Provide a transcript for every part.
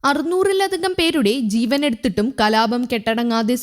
600-ലധികം പേരുടെ ജീവനെടുത്തിട്ടും കലാപം കെട്ടടങ്ങാതെ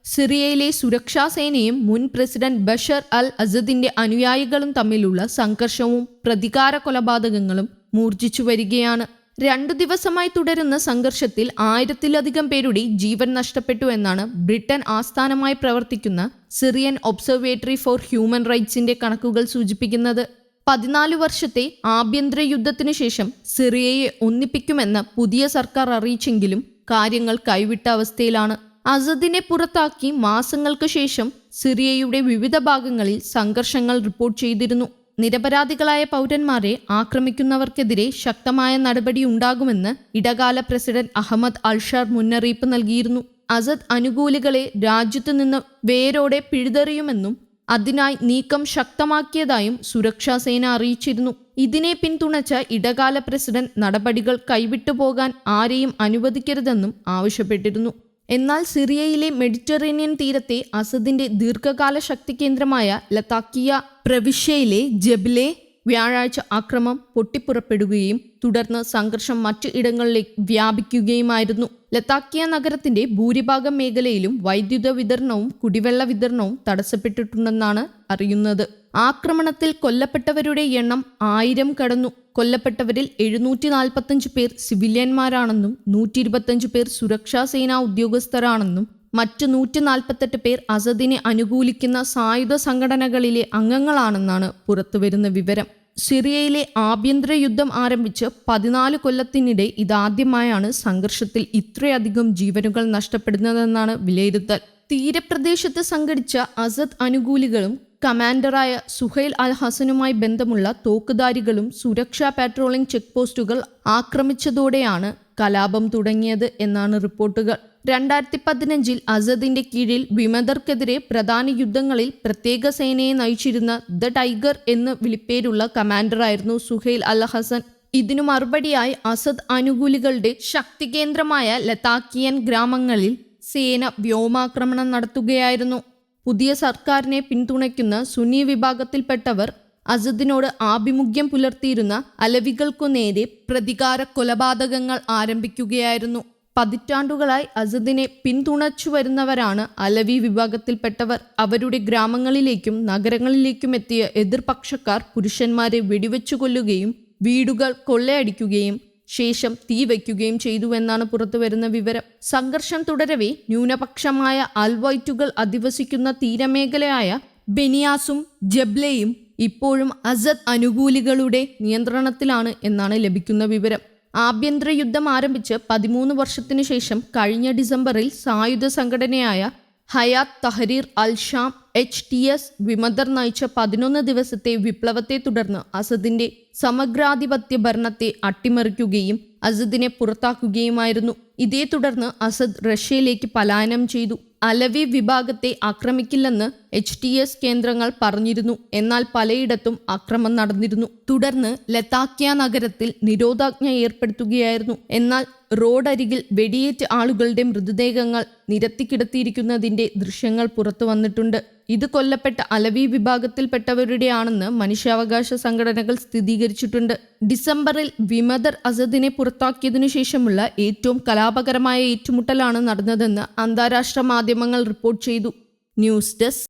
സിറിയയിലെ സുരക്ഷാ സേനയും മുൻ പ്രസിഡന്റ് ബഷർ അൽ അസദിന്റെ അനുയായികളും തമ്മിലുള്ള സംഘർഷവും പ്രതികാര കൊലപാതകങ്ങളും മൂർജിച്ചു വരികയാണ്. 2 ദിവസമായി തുടരുന്ന സംഘർഷത്തിൽ 1000-ലധികം പേരുടെ ജീവൻ നഷ്ടപ്പെട്ടു എന്നാണ് ബ്രിട്ടൻ ആസ്ഥാനമായി പ്രവർത്തിക്കുന്ന സിറിയൻ ഒബ്സർവേറ്ററി ഫോർ ഹ്യൂമൻ റൈറ്റ്സിന്റെ കണക്കുകൾ സൂചിപ്പിക്കുന്നത്. 14 വർഷത്തെ ആഭ്യന്തര യുദ്ധത്തിനു ശേഷം സിറിയയെ ഒന്നിപ്പിക്കുമെന്ന് പുതിയ സർക്കാർ അറിയിച്ചെങ്കിലും കാര്യങ്ങൾ കൈവിട്ട അവസ്ഥയിലാണ്. അസദിനെ പുറത്താക്കി മാസങ്ങൾക്ക് ശേഷം സിറിയയുടെ വിവിധ ഭാഗങ്ങളിൽ സംഘർഷങ്ങൾ റിപ്പോർട്ട് ചെയ്തിരുന്നു. നിരപരാധികളായ പൗരന്മാരെ ആക്രമിക്കുന്നവർക്കെതിരെ ശക്തമായ നടപടി ഉണ്ടാകുമെന്ന് ഇടകാല പ്രസിഡന്റ് അഹമ്മദ് അൽഷാർ മുന്നറിയിപ്പ് നൽകിയിരുന്നു. അസദ് അനുകൂലികളെ രാജ്യത്തു നിന്ന് വേരോടെ പിഴുതെറിയുമെന്നും അതിനായി നീക്കം ശക്തമാക്കിയതായും സുരക്ഷാ സേന അറിയിച്ചിരുന്നു. ഇതിനെ പിന്തുണച്ച ഇടകാല പ്രസിഡന്റ് നടപടികൾ കൈവിട്ടുപോകാൻ ആരെയും അനുവദിക്കരുതെന്നും ആവശ്യപ്പെട്ടിരുന്നു. എന്നാൽ സിറിയയിലെ മെഡിറ്ററേനിയൻ തീരത്തെ അസദിന്റെ ദീർഘകാല ശക്തി കേന്ദ്രമായ ലതാക്കിയ പ്രവിശ്യയിലെ ജബ്ലെ വ്യാഴാഴ്ച ആക്രമണം പൊട്ടിപ്പുറപ്പെടുകയും തുടർന്ന് സംഘർഷം മറ്റു ഇടങ്ങളിലേക്ക് വ്യാപിക്കുകയുമായിരുന്നു. ലതാക്കിയ നഗരത്തിന്റെ ഭൂരിഭാഗം മേഖലയിലും വൈദ്യുത വിതരണവും കുടിവെള്ള വിതരണവും തടസ്സപ്പെട്ടിട്ടുണ്ടെന്നാണ് അറിയുന്നത്. ആക്രമണത്തിൽ കൊല്ലപ്പെട്ടവരുടെ എണ്ണം 1000 കടന്നു. കൊല്ലപ്പെട്ടവരിൽ 745 പേർ സിവിലിയന്മാരാണെന്നും 125 പേർ സുരക്ഷാ സേനാ ഉദ്യോഗസ്ഥരാണെന്നും മറ്റ് 148 പേർ അസദിനെ അനുകൂലിക്കുന്ന സായുധ സംഘടനകളിലെ അംഗങ്ങളാണെന്നാണ് പുറത്തുവരുന്ന വിവരം. സിറിയയിലെ ആഭ്യന്തര യുദ്ധം ആരംഭിച്ച് 14 കൊല്ലത്തിനിടെ ഇതാദ്യമായാണ് സംഘർഷത്തിൽ ഇത്രയധികം ജീവനുകൾ നഷ്ടപ്പെടുന്നതെന്നാണ് വിലയിരുത്തൽ. തീരപ്രദേശത്ത് സംഘടിച്ച അസദ് അനുകൂലികളും കമാൻഡറായ സുഹൈൽ അൽ ഹസനുമായി ബന്ധമുള്ള തോക്കുധാരികളും സുരക്ഷാ പാട്രോളിംഗ് ചെക്ക് പോസ്റ്റുകൾ ആക്രമിച്ചതോടെയാണ് കലാപം തുടങ്ങിയത് എന്നാണ് റിപ്പോർട്ടുകൾ. 2015 അസദിന്റെ കീഴിൽ വിമതർക്കെതിരെ പ്രധാന യുദ്ധങ്ങളിൽ പ്രത്യേക സേനയെ നയിച്ചിരുന്ന ദ ടൈഗർ എന്ന് വിളിപ്പേരുള്ള കമാൻഡറായിരുന്നു സുഹൈൽ അൽ ഹസൻ. ഇതിനു മറുപടിയായി അസദ് അനുകൂലികളുടെ ശക്തി കേന്ദ്രമായ ലതാക്കിയൻ ഗ്രാമങ്ങളിൽ സേന വ്യോമാക്രമണം നടത്തുകയായിരുന്നു. പുതിയ സർക്കാരിനെ പിന്തുണയ്ക്കുന്ന സുന്നി വിഭാഗത്തിൽപ്പെട്ടവർ അസദിനോട് ആഭിമുഖ്യം പുലർത്തിയിരുന്ന അലവികൾക്കു നേരെ പ്രതികാര കൊലപാതകങ്ങൾ ആരംഭിക്കുകയായിരുന്നു. പതിറ്റാണ്ടുകളായി അസദിനെ പിന്തുണച്ചു വരുന്നവരാണ് അലവി വിഭാഗത്തിൽപ്പെട്ടവർ. അവരുടെ ഗ്രാമങ്ങളിലേക്കും നഗരങ്ങളിലേക്കും എത്തിയ എതിർപക്ഷക്കാർ പുരുഷന്മാരെ വെടിവെച്ചു കൊല്ലുകയും വീടുകൾ കൊള്ളയടിക്കുകയും ശേഷം തീ വയ്ക്കുകയും ചെയ്തുവെന്നാണ് പുറത്തുവരുന്ന വിവരം. സംഘർഷം തുടരവേ ന്യൂനപക്ഷമായ അൽവൈറ്റുകൾ അധിവസിക്കുന്ന തീരമേഖലയായ ബെനിയാസും ജബ്ലയും ഇപ്പോഴും അസദ് അനുകൂലികളുടെ നിയന്ത്രണത്തിലാണ് എന്നാണ് ലഭിക്കുന്ന വിവരം. ആഭ്യന്തര യുദ്ധം ആരംഭിച്ച് 13 വർഷത്തിനു ശേഷം കഴിഞ്ഞ ഡിസംബറിൽ സായുധ സംഘടനയായ ഹയാത്ത് തഹരീർ അൽ ഷാം HTS വിമതർ നയിച്ച 11 ദിവസത്തെ വിപ്ലവത്തെ തുടർന്ന് അസദിന്റെ സമഗ്രാധിപത്യ ഭരണത്തെ അട്ടിമറിക്കുകയും അസദിനെ പുറത്താക്കുകയുമായിരുന്നു. ഇതേ തുടർന്ന് അസദ് റഷ്യയിലേക്ക് പലായനം ചെയ്തു. അലവി വിഭാഗത്തെ ആക്രമിക്കില്ലെന്ന് HTS കേന്ദ്രങ്ങൾ പറഞ്ഞിരുന്നു. എന്നാൽ പലയിടത്തും ആക്രമണം നടന്നിരുന്നു. തുടർന്ന് ലതാക്കിയ നഗരത്തിൽ നിരോധാജ്ഞ ഏർപ്പെടുത്തുകയായിരുന്നു. എന്നാൽ റോഡരികിൽ വെടിയേറ്റ് ആളുകളുടെ മൃതദേഹങ്ങൾ നിരത്തിക്കിടത്തിയിരിക്കുന്നതിന്റെ ദൃശ്യങ്ങൾ പുറത്തു വന്നിട്ടുണ്ട്. ഇത് കൊല്ലപ്പെട്ട അലവി വിഭാഗത്തിൽപ്പെട്ടവരുടെയാണെന്ന് മനുഷ്യാവകാശ സംഘടനകൾ സ്ഥിരീകരിച്ചിട്ടുണ്ട്. ഡിസംബറിൽ വിമതർ അസദിനെ പുറത്താക്കിയതിനു ശേഷമുള്ള ഏറ്റവും കലാപകരമായ ഏറ്റുമുട്ടലാണ് നടന്നതെന്ന് അന്താരാഷ്ട്ര മാധ്യമങ്ങൾ റിപ്പോർട്ട് ചെയ്തു. News desk.